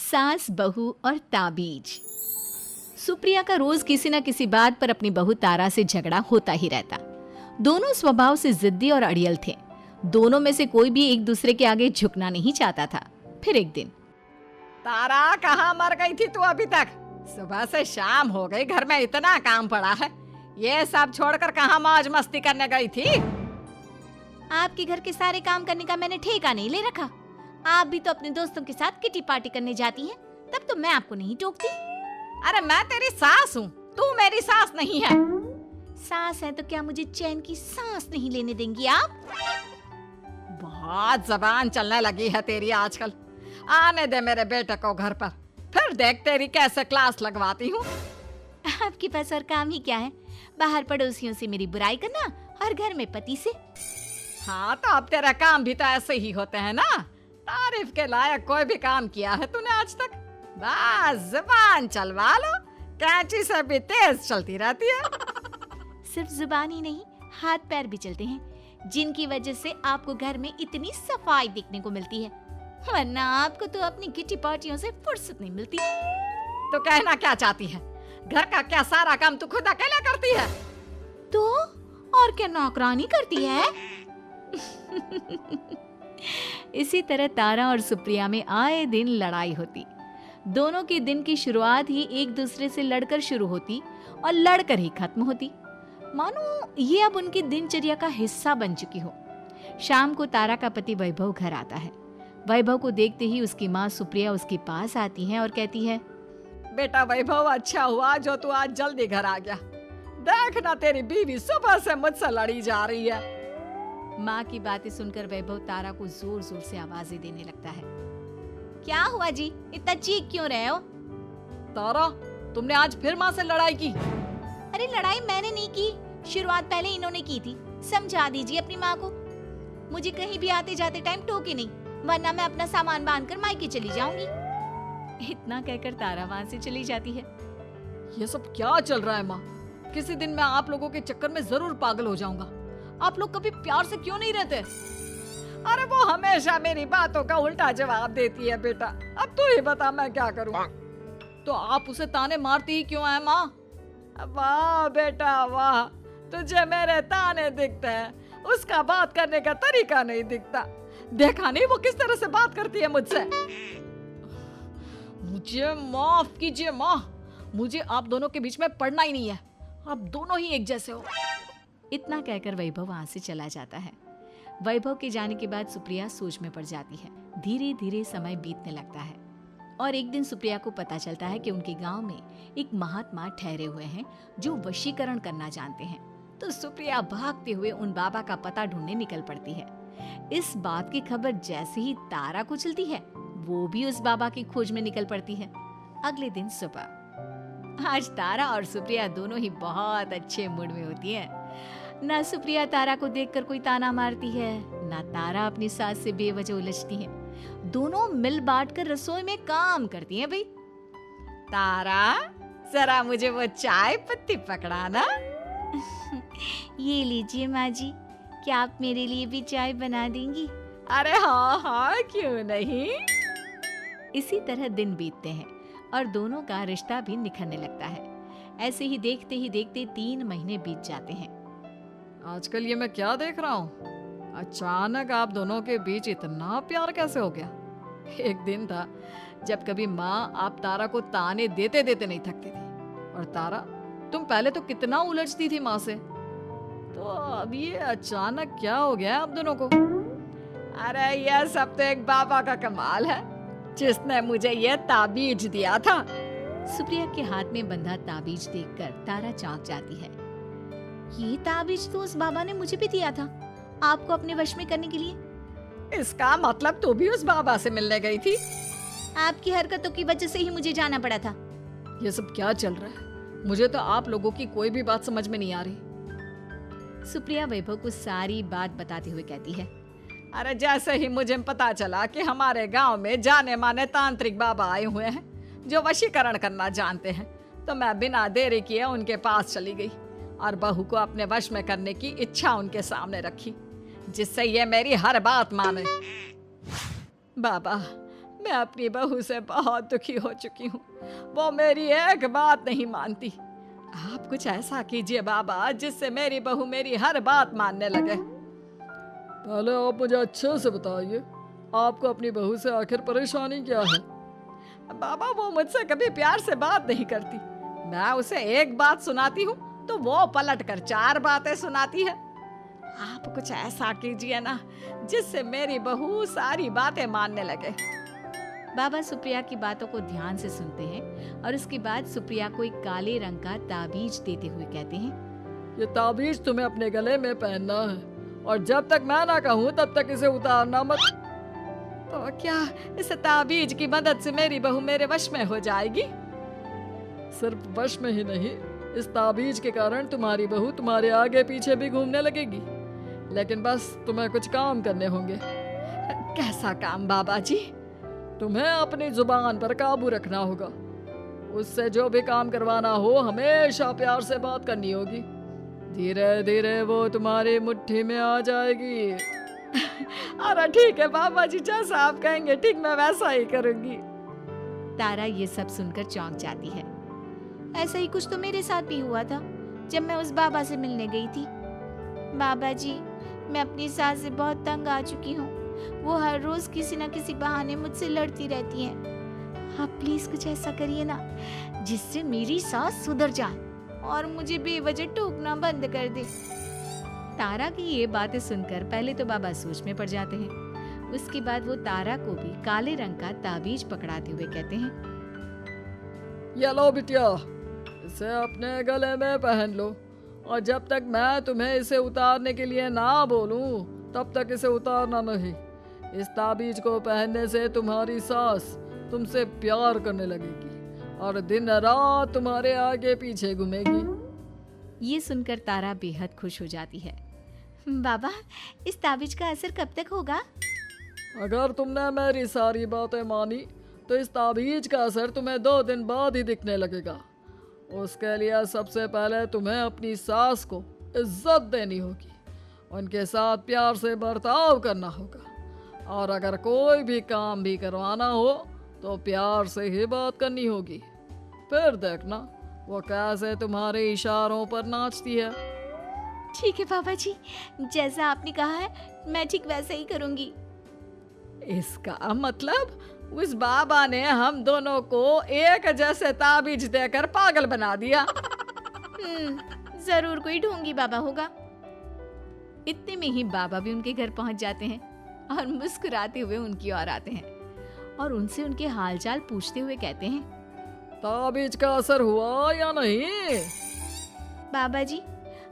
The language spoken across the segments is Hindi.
सास, बहू और ताबीज। सुप्रिया का रोज किसी न किसी बात पर अपनी बहू तारा से झगड़ा होता ही रहता। दोनों स्वभाव से जिद्दी और अड़ियल थे। दोनों में से कोई भी एक दूसरे के आगे झुकना नहीं चाहता था। फिर एक दिन, तारा कहाँ मर गई थी तू अभी तक? सुबह से शाम हो गई, घर में इतना काम पड़ा है, ये सब छोड़कर कहाँ मौज मस्ती करने गई थी? आपके घर के सारे काम करने का मैंने ठेका नहीं ले रखा। आप भी तो अपने दोस्तों के साथ किटी पार्टी करने जाती हैं, तब तो मैं आपको नहीं टोकती। अरे मैं तेरी सास हूँ, तू मेरी सास नहीं है। सास है तो क्या मुझे चैन की सांस नहीं लेने देंगी आप? बहुत जबान चलने लगी है तेरी आजकल। आने दे मेरे बेटे को घर पर, फिर देख तेरी कैसे क्लास लगवाती हूँ। आपके पास और काम ही क्या है? बाहर पड़ोसियों से मेरी बुराई करना और घर में पति से। हाँ तो अब तेरा काम भी तो ऐसे ही होते हैं ना। तारीफ के लायक कोई भी काम किया है तूने आज तक? बस जुबान चलवा लो, कैंची से भी तेज चलती रहती है। सिर्फ जुबान ही नहीं, हाथ पैर भी चलते हैं, जिनकी वजह से आपको घर में इतनी सफाई देखने को मिलती है, वरना आपको तो अपनी किटी पार्टियों से फुर्सत नहीं मिलती। तो कहना क्या चाहती है? घर का क्या सारा काम तू खुद अकेला करती है? तो और क्या नौकरानी करती है? इसी तरह तारा और सुप्रिया में आए दिन लड़ाई होती। दोनों के दिन की शुरुआत ही एक दूसरे से लड़कर शुरू होती और लड़कर ही खत्म होती, मानो ये अब उनकी दिनचर्या का हिस्सा बन चुकी हो। शाम को तारा का पति वैभव घर आता है। वैभव को देखते ही उसकी माँ सुप्रिया उसके पास आती है और कहती है, बेटा वैभव, अच्छा हुआ जो तू आज जल्दी घर आ गया। देख ना, तेरी बीवी सुबह से मुझसे लड़ी जा रही है। माँ की बातें सुनकर वैभव तारा को जोर जोर से आवाजें देने लगता है। क्या हुआ जी, इतना चीख क्यों रहे हो? तारा, तुमने आज फिर माँ से लड़ाई की? अरे लड़ाई मैंने नहीं की, शुरुआत पहले इन्होंने की थी। समझा दीजिए अपनी माँ को। मुझे कहीं भी आते जाते टाइम टोके नहीं, वरना मैं अपना सामान बांधकर मायके चली जाऊंगी। इतना कहकर तारा वहाँ से चली जाती है। ये सब क्या चल रहा है माँ? किसी दिन मैं आप लोगों के चक्कर में जरूर पागल हो जाऊंगा। आप लोग कभी प्यार से क्यों नहीं रहते? अरे वो हमेशा मेरी बातों का उल्टा जवाब देती है बेटा। अब तू ही बता मैं क्या करूं? तो आप उसे ताने मारती ही क्यों है माँ? वाह बेटा वाह, तुझे मेरे ताने दिखते हैं, उसका बात करने का तरीका नहीं दिखता। देखा नहीं वो किस तरह से बात करती है मुझसे। मुझे माफ कीजिए माँ, मुझे आप दोनों के बीच में पड़ना ही नहीं है। आप दोनों ही एक जैसे हो। इतना कहकर वैभव वहां से चला जाता है। वैभव के जाने के बाद सुप्रिया सोच में पड़ जाती है। धीरे धीरे समय बीतने लगता है और एक दिन सुप्रिया को पता चलता है कि उनके गांव में एक महात्मा ठहरे हुए हैं जो वशीकरण करना जानते हैं। तो सुप्रिया भागते हुए उन बाबा का पता ढूंढने निकल पड़ती है। इस बात की खबर जैसे ही तारा को चलती है, वो भी उस बाबा की खोज में निकल पड़ती है। अगले दिन सुबह, आज तारा और सुप्रिया दोनों ही बहुत अच्छे मूड में होती है। ना सुप्रिया तारा को देखकर कोई ताना मारती है, ना तारा अपनी सास से बेवजह उलझती है। दोनों मिल बांट कर रसोई में काम करती हैं। भाई तारा, जरा मुझे वो चाय पत्ती पकड़ाना। ये लीजिए माँ जी, क्या आप मेरे लिए भी चाय बना देंगी? अरे हाँ हाँ, क्यों नहीं। इसी तरह दिन बीतते हैं और दोनों का रिश्ता भी निखरने लगता है। ऐसे ही देखते 3 महीने बीत जाते हैं। आजकल ये मैं क्या देख रहा हूँ? अचानक आप दोनों के बीच इतना प्यार कैसे हो गया? एक दिन था जब कभी माँ आप तारा को ताने देते देते नहीं थकती थी, और तारा, तुम पहले तो कितना उलझती थी माँ से, तो अब ये अचानक क्या हो गया आप दोनों को? अरे यह सब तो एक बाबा का कमाल है, जिसने मुझे ये ताबीज दिया था। सुप्रिया के हाथ में बंधा ताबीज देखकर तारा चौंक जाती है। ये ताबीज तो उस बाबा ने मुझे भी दिया था, आपको अपने वश में करने के लिए। इसका मतलब तू भी उस बाबा से मिलने गई थी? आपकी हरकतों की वजह से ही मुझे जाना पड़ा था। ये सब क्या चल रहा है? मुझे तो आप लोगों की कोई भी बात समझ में नहीं आ रही। सुप्रिया वैभव को सारी बात बताते हुए कहती है, अरे जैसे ही मुझे पता चला कि हमारे गांव में जाने माने तांत्रिक बाबा आए हुए हैं जो वशीकरण करना जानते हैं, तो मैं बिना देरी किए उनके पास चली गई और बहू को अपने वश में करने की इच्छा उनके सामने रखी, जिससे ये मेरी हर बात माने। बाबा, मैं अपनी बहू से बहुत दुखी हो चुकी हूँ। वो मेरी एक बात नहीं मानती। आप कुछ ऐसा कीजिए बाबा जिससे मेरी बहू मेरी हर बात मानने लगे। पहले आप मुझे अच्छे से बताइए, आपको अपनी बहू से आखिर परेशानी क्या है? बाबा वो मुझसे कभी प्यार से बात नहीं करती। मैं उसे एक बात सुनाती हूँ तो वो पलट कर 4 बातें सुनाती है। आप कुछ ऐसा कीजिए ना जिससे मेरी बहू सारी बातें मानने लगे। बाबा सुप्रिया की बातों को ध्यान से सुनते हैं और उसके बाद सुप्रिया को एक काले रंग का ताबीज देते हुए कहते हैं, ये ताबीज तुम्हें अपने गले में पहनना है और जब तक मैं ना कहूँ तब तक इसे उतारना मत। तो क्या इस ताबीज की मदद से मेरी बहू मेरे वश में हो जाएगी? सिर्फ वश में ही नहीं, इस ताबीज के कारण तुम्हारी बहू तुम्हारे आगे पीछे भी घूमने लगेगी। लेकिन बस तुम्हें कुछ काम करने होंगे। कैसा काम बाबा जी? तुम्हें अपनी जुबान पर काबू रखना होगा। उससे जो भी काम करवाना हो हमेशा प्यार से बात करनी होगी। धीरे धीरे वो तुम्हारी मुट्ठी में आ जाएगी। अरे ठीक है बाबा जी, जैसा आप कहेंगे ठीक मैं वैसा ही करूंगी। तारा ये सब सुनकर चौंक जाती है। ऐसा ही कुछ तो मेरे साथ भी हुआ था जब मैं उस बाबा से मिलने गई थी। बाबा जी, मैं अपनी सास से बहुत तंग आ चुकी हूँ। वो हर रोज किसी न किसी बहाने मुझसे लड़ती रहती हैं। आप प्लीज कुछ ऐसा करिए ना जिससे मेरी सास सुधर जाए और मुझे बेवजह टोकना बंद कर दे। तारा की ये बातें सुनकर पहले तो बाबा सोच में पड़ जाते हैं। उसके बाद वो तारा को भी काले रंग का ताबीज पकड़ाते हुए कहते हैं, ये लो बिटिया, इसे अपने गले में पहन लो और जब तक मैं तुम्हें इसे उतारने के लिए ना बोलूं तब तक इसे उतारना नहीं। इस ताबीज को पहनने से तुम्हारी सास तुमसे प्यार करने लगेगी और दिन रात तुम्हारे आगे पीछे घूमेगी। ये सुनकर तारा बेहद खुश हो जाती है। बाबा, इस ताबीज का असर कब तक होगा? अगर तुमने मेरी सारी बातें मानी तो इस ताबीज का असर तुम्हें 2 दिन बाद ही दिखने लगेगा। उसके लिए सबसे पहले तुम्हें अपनी सास को इज्जत देनी होगी, उनके साथ प्यार से बर्ताव करना होगा और अगर कोई भी काम भी करवाना हो तो प्यार से ही बात करनी होगी। फिर देखना वो कैसे तुम्हारे इशारों पर नाचती है। ठीक है बाबा जी, जैसा आपने कहा है मैं ठीक वैसा ही करूंगी। इसका मतलब उस बाबा ने हम दोनों को एक जैसे ताबीज देकर पागल बना दिया। जरूर कोई ढोंगी बाबा होगा। इतने में ही बाबा भी उनके घर पहुंच जाते हैं और मुस्कुराते हुए उनकी ओर आते हैं और उनसे उनके हालचाल पूछते हुए कहते हैं, ताबीज का असर हुआ या नहीं? बाबा जी,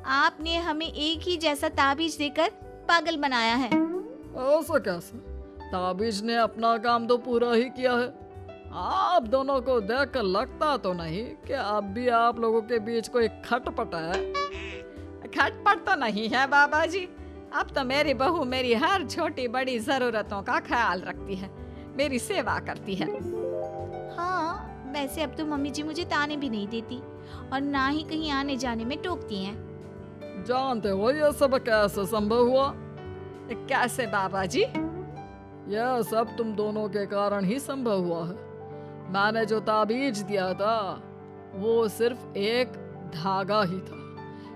आपने हमें एक ही जैसा ताबीज देकर पागल बनाया है। ऐसा कैसे? ताबीज ने अपना काम तो पूरा ही किया है। आप दोनों को देखकर लगता तो नहीं कि अब भी आप लोगों के बीच कोई खटपट है। खटपट तो नहीं है बाबा जी। अब तो मेरी बहू मेरी हर छोटी बड़ी जरूरतों का ख्याल रखती है, मेरी सेवा करती है। हाँ, वैसे अब तो मम्मी जी मुझे ताने भी नहीं देती और ना ही कहीं आने जाने में टोकती हैं। जानते हो ये सब कैसे संभव हुआ? कैसे बाबा जी? यह सब तुम दोनों के कारण ही संभव हुआ है। मैंने जो ताबीज दिया था वो सिर्फ एक धागा ही था।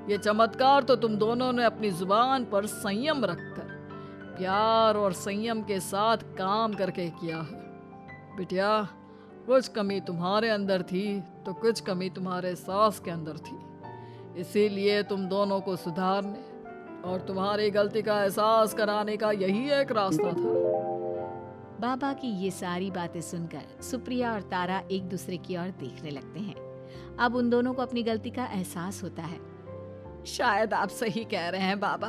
ये चमत्कार तो तुम दोनों ने अपनी जुबान पर संयम रखकर प्यार और संयम के साथ काम करके किया है। बिटिया, कुछ कमी तुम्हारे अंदर थी तो कुछ कमी तुम्हारे सास के अंदर थी। इसीलिए तुम दोनों को सुधारने और तुम्हारी गलती का एहसास कराने का यही एक रास्ता था। बाबा की ये सारी बातें सुनकर सुप्रिया और तारा एक दूसरे की ओर देखने लगते हैं। अब उन दोनों को अपनी गलती का एहसास होता है। शायद आप सही कह रहे हैं बाबा।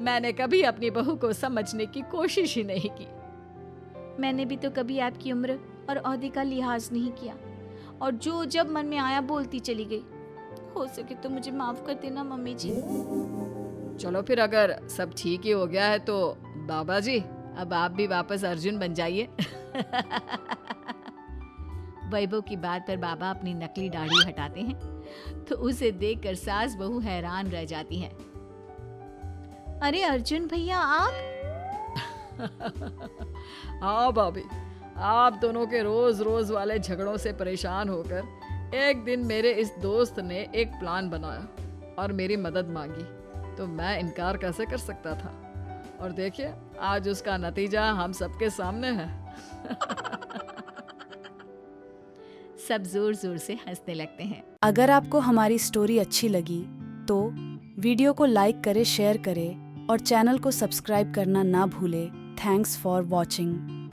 मैंने कभी अपनी बहू को समझने की कोशिश ही नहीं की। मैंने भी तो कभी आपकी उम्र और ओहदे का लिहाज नहीं किया और जो जब मन में आया बोलती चली गई। हो सके तो मुझे माफ कर देना मम्मी जी। चलो फिर, अगर सब ठीक ही हो गया है तो बाबा जी अब आप भी वापस अर्जुन बन जाइए। वैभव की बात पर बाबा अपनी नकली दाढ़ी हटाते हैं तो उसे देखकर सास बहू हैरान रह जाती हैं। अरे अर्जुन भैया, आप? हाँ भाभी, आप दोनों के रोज रोज वाले झगड़ों से परेशान होकर एक दिन मेरे इस दोस्त ने एक प्लान बनाया और मेरी मदद मांगी, तो मैं इनकार कैसे कर सकता था। और देखिए आज उसका नतीजा हम सबके सामने है। सब जोर जोर से हंसने लगते हैं। अगर आपको हमारी स्टोरी अच्छी लगी तो वीडियो को लाइक करें, शेयर करें और चैनल को सब्सक्राइब करना ना भूलें। Thanks for watching.